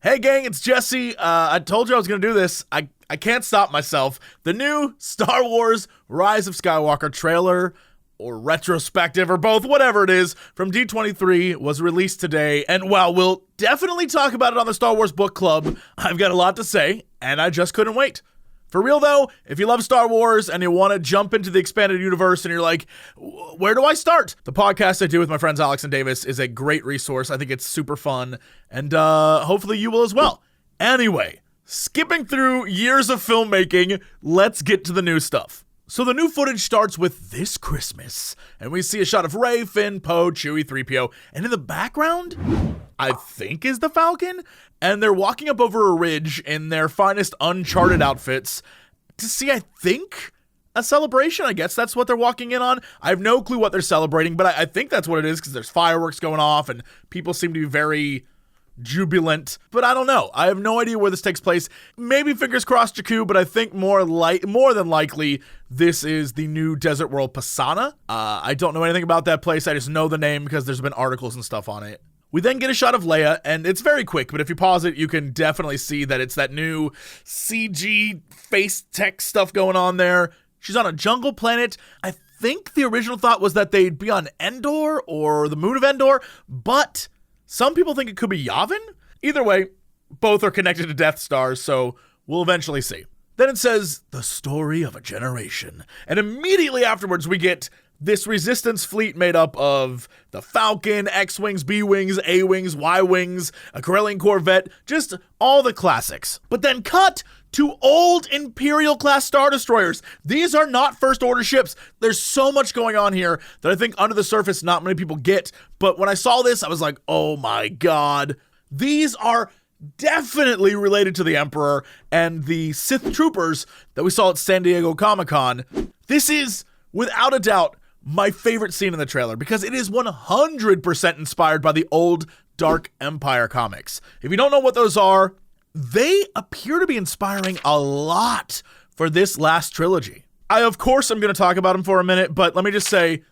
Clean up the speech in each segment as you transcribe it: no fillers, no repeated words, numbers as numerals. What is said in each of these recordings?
Hey gang, it's Jesse. I told you I was going to do this. I can't stop myself. The new Star Wars Rise of Skywalker trailer, or retrospective, or both, whatever it is, from D23 was released today. And while we'll definitely talk about it on the Star Wars Book Club, I've got a lot to say, and I just couldn't wait. For real though, if you love Star Wars and you want to jump into the expanded universe and you're like, where do I start? The podcast I do with my friends Alex and Davis is a great resource. I think it's super fun, and hopefully you will as well. Anyway, skipping through years of filmmaking, let's get to the new stuff. So the new footage starts with this Christmas, and we see a shot of Rey, Finn, Poe, Chewie, 3PO, and in the background, I think is the Falcon, and they're walking up over a ridge in their finest Uncharted outfits to see, I think, a celebration. I guess that's what they're walking in on. I have no clue what they're celebrating, but I think that's what it is, because there's fireworks going off, and people seem to be very jubilant, but I don't know. I have no idea where this takes place. Maybe fingers crossed Jakku, but I think more than likely this is the new desert world Pasana. I don't know anything about that place. I just know the name because there's been articles and stuff on it. We then get a shot of Leia, and it's very quick, but if you pause it, you can definitely see that it's that new CG face tech stuff going on there. She's on a jungle planet. I think the original thought was that they'd be on Endor or the moon of Endor, but some people think it could be Yavin. Either way, both are connected to Death Stars, so we'll eventually see. Then it says, the story of a generation. And immediately afterwards, we get this Resistance fleet made up of the Falcon, X-Wings, B-Wings, A-Wings, Y-Wings, a Corellian Corvette, just all the classics. But then cut to old Imperial-class Star Destroyers. These are not First Order ships. There's so much going on here that I think under the surface not many people get. But when I saw this, I was like, oh my god. These are definitely related to the Emperor and the Sith troopers that we saw at San Diego Comic-Con. This is, without a doubt, my favorite scene in the trailer because it is 100% inspired by the old Dark Empire comics. If you don't know what those are, they appear to be inspiring a lot for this last trilogy. I, of course, am going to talk about them for a minute, but let me just say,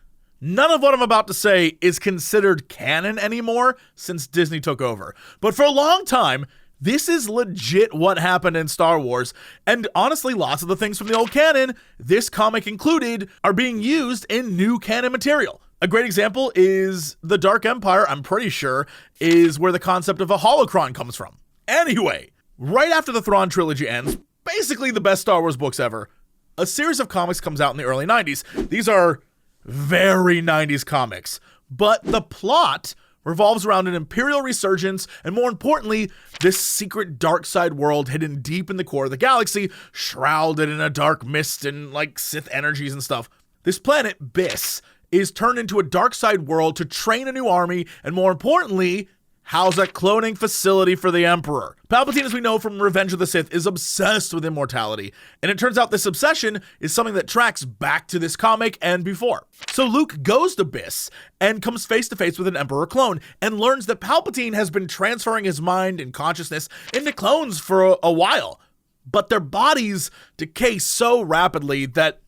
none of what I'm about to say is considered canon anymore since Disney took over. But for a long time, this is legit what happened in Star Wars, and honestly, lots of the things from the old canon, this comic included, are being used in new canon material. A great example is the Dark Empire, I'm pretty sure, is where the concept of a holocron comes from. Anyway, right after the Thrawn trilogy ends, basically the best Star Wars books ever, a series of comics comes out in the early 90s. These are very 90s comics, but the plot revolves around an Imperial resurgence, and more importantly, this secret dark side world hidden deep in the core of the galaxy, shrouded in a dark mist and like Sith energies and stuff. This planet, Biss, is turned into a dark side world to train a new army, and more importantly, house a cloning facility for the Emperor. Palpatine, as we know from Revenge of the Sith, is obsessed with immortality, and it turns out this obsession is something that tracks back to this comic and before. So Luke goes to Biss and comes face to face with an Emperor clone and learns that Palpatine has been transferring his mind and consciousness into clones for a while, but their bodies decay so rapidly that,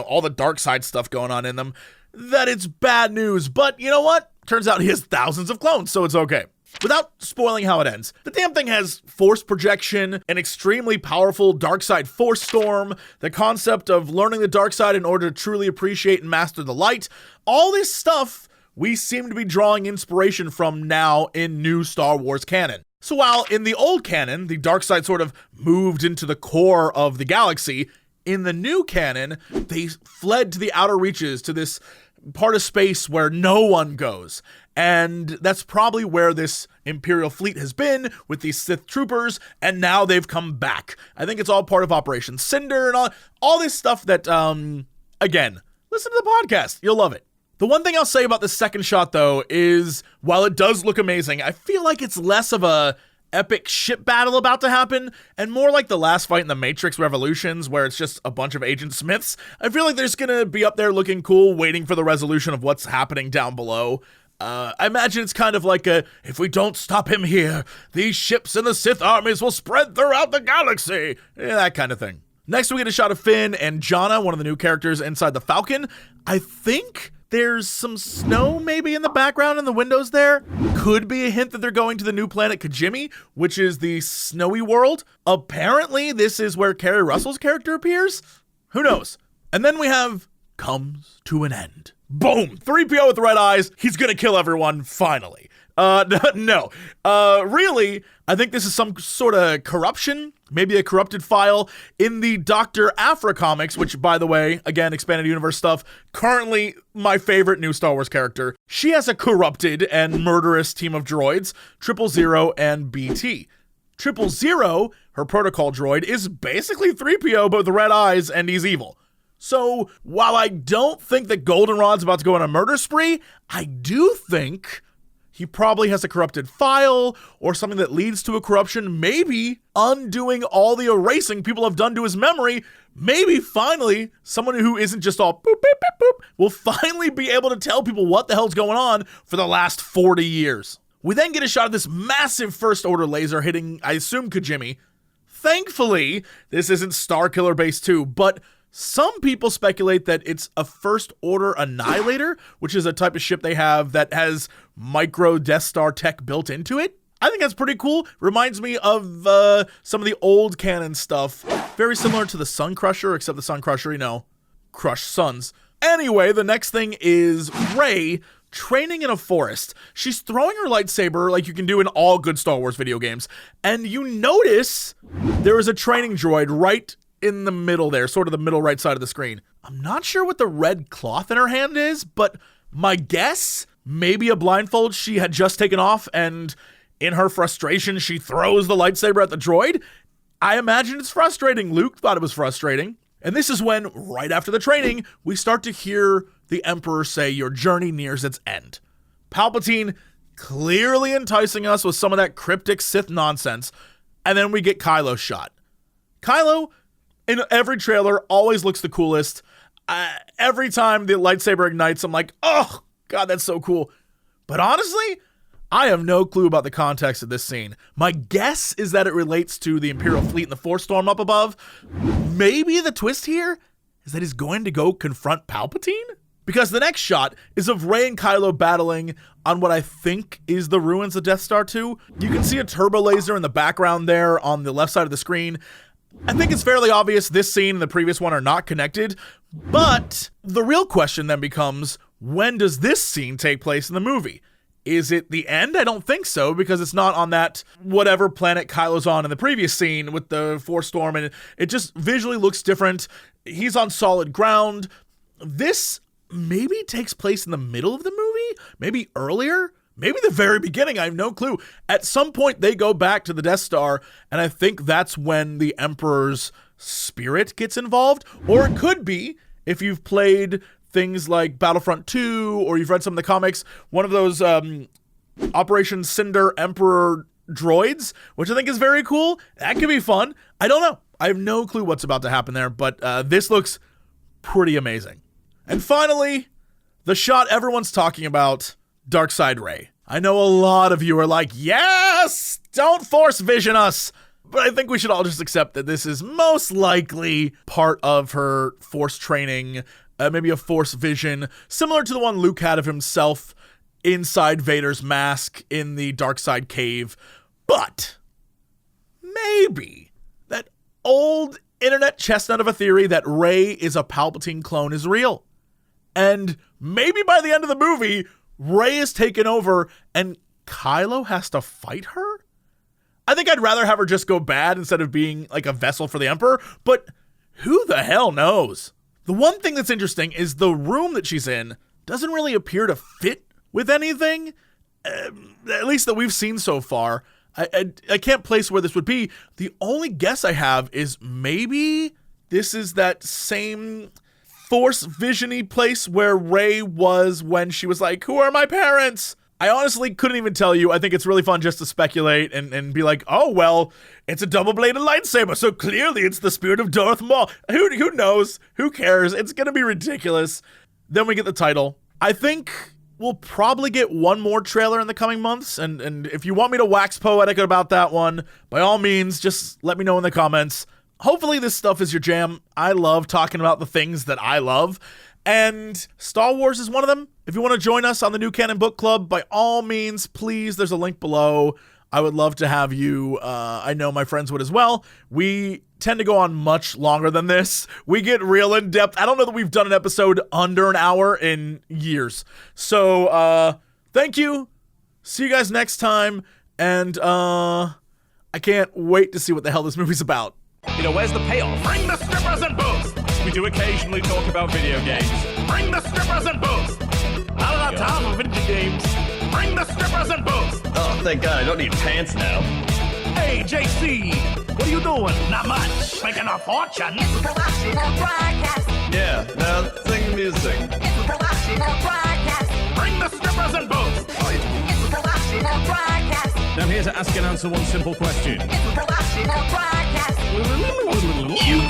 all the dark side stuff going on in them, that it's bad news. But you know what? Turns out he has thousands of clones, so it's okay. Without spoiling how it ends, the damn thing has force projection, an extremely powerful dark side force storm, the concept of learning the dark side in order to truly appreciate and master the light. All this stuff we seem to be drawing inspiration from now in new Star Wars canon. So while in the old canon, the dark side sort of moved into the core of the galaxy, in the new canon, they fled to the outer reaches, to this part of space where no one goes. And that's probably where this Imperial fleet has been with these Sith troopers, and now they've come back. I think it's all part of Operation Cinder and all this stuff that, again, listen to the podcast. You'll love it. The one thing I'll say about this second shot, though, is while it does look amazing, I feel like it's less of a epic ship battle about to happen, and more like the last fight in the Matrix Revolutions, where it's just a bunch of Agent Smiths. I feel like they're just gonna be up there looking cool, waiting for the resolution of what's happening down below. I imagine it's kind of like if we don't stop him here, these ships and the Sith armies will spread throughout the galaxy. That kind of thing. Next, we get a shot of Finn and Jannah, one of the new characters inside the Falcon. I think There's some snow maybe in the background in the windows there. Could be a hint that they're going to the new planet Kijimi, which is the snowy world. Apparently, this is where Kerry Russell's character appears. Who knows? And then we have comes to an end. Boom! 3PO with the red eyes. He's gonna kill everyone, finally. No. Really, I think this is some sort of corruption, maybe a corrupted file in the Dr. Aphra comics, which, by the way, again, expanded universe stuff, currently my favorite new Star Wars character. She has a corrupted and murderous team of droids, 000 and BT. 000, her protocol droid, is basically 3PO, but with the red eyes, and he's evil. So, while I don't think that Goldenrod's about to go on a murder spree, I do think he probably has a corrupted file or something that leads to a corruption, maybe undoing all the erasing people have done to his memory. Maybe finally someone who isn't just all boop, boop, boop, boop, will finally be able to tell people what the hell's going on for the last 40 years. We then get a shot of this massive First Order laser hitting, I assume, Kijimi. Thankfully, this isn't Starkiller Base 2, but some people speculate that it's a First Order Annihilator, which is a type of ship they have that has micro Death Star tech built into it. I think that's pretty cool. Reminds me of some of the old canon stuff. Very similar to the Sun Crusher, except the Sun Crusher, crushed suns. Anyway, the next thing is Rey training in a forest. She's throwing her lightsaber like you can do in all good Star Wars video games. And you notice there is a training droid right in the middle there, sort of the middle right side of the screen. I'm not sure what the red cloth in her hand is, but my guess, maybe a blindfold she had just taken off, and in her frustration, she throws the lightsaber at the droid. I imagine it's frustrating. Luke thought it was frustrating. And this is when, right after the training, we start to hear the Emperor say, "Your journey nears its end." Palpatine clearly enticing us with some of that cryptic Sith nonsense, and then we get Kylo's shot. Kylo, in every trailer, always looks the coolest. Every time the lightsaber ignites, I'm like, oh, God, that's so cool. But honestly, I have no clue about the context of this scene. My guess is that it relates to the Imperial fleet and the Force Storm up above. Maybe the twist here is that he's going to go confront Palpatine? Because the next shot is of Rey and Kylo battling on what I think is the ruins of Death Star 2. You can see a turbo laser in the background there on the left side of the screen. I think it's fairly obvious this scene and the previous one are not connected, but the real question then becomes, when does this scene take place in the movie? Is it the end? I don't think so, because it's not on that whatever planet Kylo's on in the previous scene with the Force Storm, and it just visually looks different. He's on solid ground. This maybe takes place in the middle of the movie, maybe earlier. Maybe the very beginning, I have no clue. At some point, they go back to the Death Star, and I think that's when the Emperor's spirit gets involved. Or it could be, if you've played things like Battlefront 2, or you've read some of the comics, one of those Operation Cinder Emperor droids, which I think is very cool. That could be fun. I don't know. I have no clue what's about to happen there, but this looks pretty amazing. And finally, the shot everyone's talking about, Darkside Rey. I know a lot of you are like, yes, don't force vision us. But I think we should all just accept that this is most likely part of her force training, maybe a force vision, similar to the one Luke had of himself inside Vader's mask in the Darkside cave. But maybe that old internet chestnut of a theory that Rey is a Palpatine clone is real. And maybe by the end of the movie, Rey is taken over and Kylo has to fight her? I think I'd rather have her just go bad instead of being like a vessel for the Emperor, but who the hell knows? The one thing that's interesting is the room that she's in doesn't really appear to fit with anything, at least that we've seen so far. I can't place where this would be. The only guess I have is maybe this is that same Force vision-y place where Rey was when she was like, who are my parents? I honestly couldn't even tell you. I think it's really fun just to speculate and be like, oh, well, it's a double-bladed lightsaber, so clearly it's the spirit of Darth Maul. Who knows? Who cares? It's going to be ridiculous. Then we get the title. I think we'll probably get one more trailer in the coming months, and if you want me to wax poetic about that one, by all means, just let me know in the comments. Hopefully this stuff is your jam. I love talking about the things that I love, and Star Wars is one of them. if you want to join us on the New Canon Book Club, by all means, please, there's a link below. I would love to have you. I know my friends would as well. We tend to go on much longer than this. We get real in depth. I don't know that we've done an episode under an hour in years. So thank you. See you guys next time. And I can't wait to see what the hell this movie's about. You know, where's the payoff? Bring the strippers and booze. We do occasionally talk about video games. Bring the strippers and booze. Out of time for video games. Bring the strippers and booze. Oh, thank God, I don't need pants now. Hey, JC, what are you doing? Not much. Making a fortune. It's a promotional broadcast. Yeah, now sing the music. It's a promotional broadcast. Bring the strippers and booze. It's a promotional broadcast. I'm here to ask and answer one simple question. It's a promotional broadcast. You